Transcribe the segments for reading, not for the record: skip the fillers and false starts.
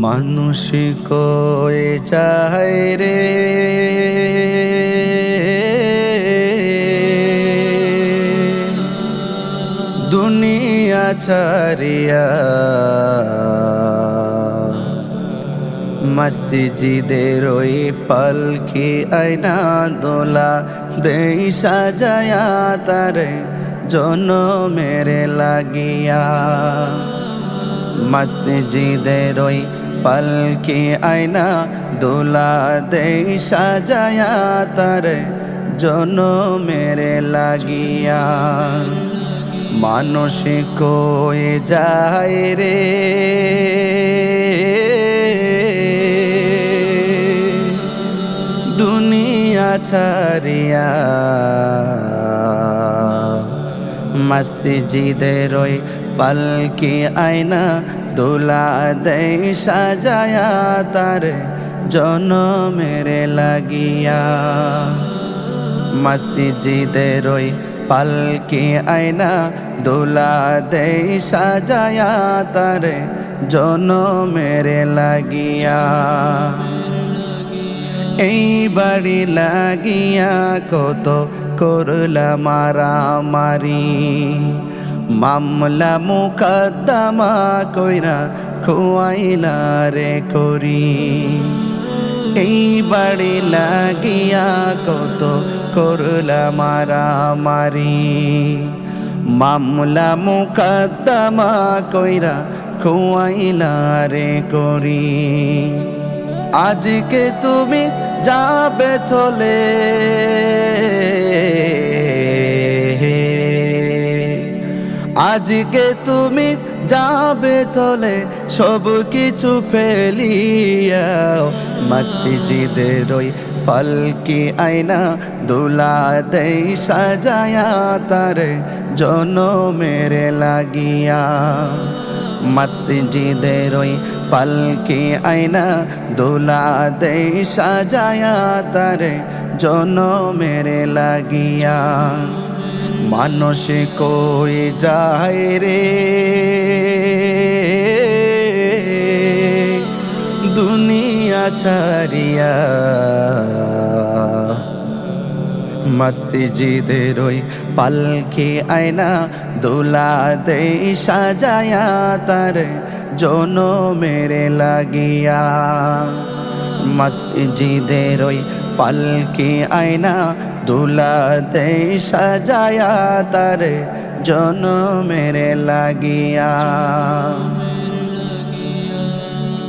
মানুষ কয়ে যায় রে দুনিয়া ছাড়িয়া, মসজিদের ওই পালকি আয়না দোলা দেই সাজায়া তারে জনমের লাগিয়া। মসজিদের ওই পালকি আয়না দোলা দেই সাজায়া তারে জনমের লাগিয়া। মানুষ কয়ে যায় রে দুনিয়া ছাড়িয়া, মসজিদের ওই পালকি আয়না দোলা দেই সাজায়া তারে জনমের লাগিয়া। মসজিদের ওই পালকি আয়না দোলা দেই সাজায়া তারে জনমের লাগিয়া। এই বাড়ি লাগিয়া কত করলা মারামারি, মামলা মুকদ্দমা কইরা খুয়াইলা রে করি। এই বাড়ি লাগিয়া কত করলা মারামারি, মামলা মুকদ্দমা কইরা খুয়াইলা রে করি। আজকে তুমি যাবে চলে, আজকে তুমি যাবে চলে সব কিছু ফেলিয়া। মসজিদের ওই পালকি আয়না দোলা দেই সাজায়া তারে জনমের লাগিয়া। মসজিদের ওই পালকি আয়না দোলা দেই সাজায়া তারে জনমের লাগিয়া। মানুষ কয়ে যায় রে দুনিয়া ছাড়িয়া, মসজিদের ওই পালকি আয়না দোলা দেই সাজায়া তারে জনমের লাগিয়া। মসজিদের ওই পালকি আয়না দোলা দেই সাজায়া তারে জনমের লাগিয়া।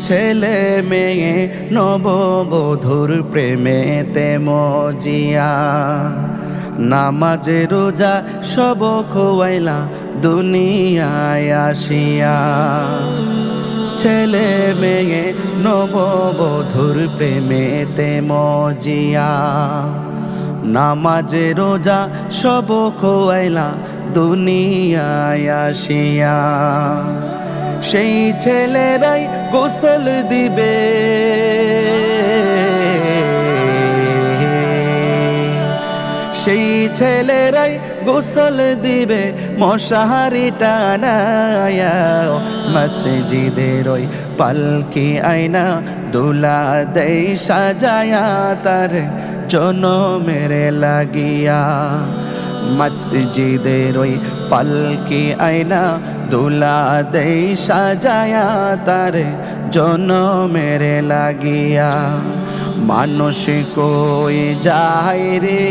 ছেলে মেয়ে নববধূর প্রেমেতে মজিয়া, নামাজ রোজা সব খোয়াইলা দুনিয়ায় আসিয়া। ছেলে মেয়ে নববধূর প্রেমেতে মজিয়া, নামাজ রোজা সব খোয়াইলা দুনিয়ায় আসিয়া। সেই ছেলেরাই গোসল দিবে, সেই ছেলেরাই গোসল দিবে মশারি টানায়া। মসজিদের ওই পালকি আয়না দোলা দেই সাজায়া তারে জনমের লাগিয়া। মসজিদের ওই পালকি আয়না দোলা দেই সাজায়া তারে জনমের লাগিয়া। মানুষ কয়ে যায় রে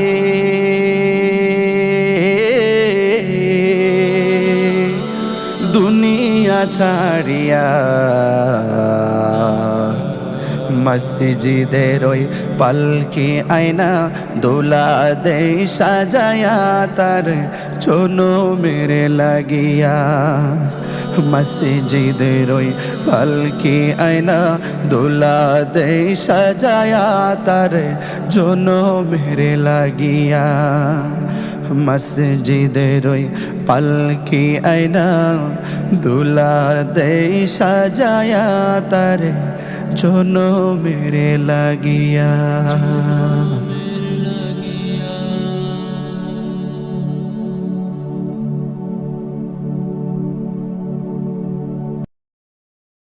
দুনিয়া ছাড়িয়া, মসজিদের ওই পালকি আয়না দোলা দেই সাজায়া তারে জনমের লাগিয়া। মসজিদের ওই পালকি আয়না দোলা দেই সাজায়া তারে জনমের লাগিয়া। মসজিদের ওই পালকি আয়না দোলা দেই সাজায়া তারে জনমের লাগিয়া।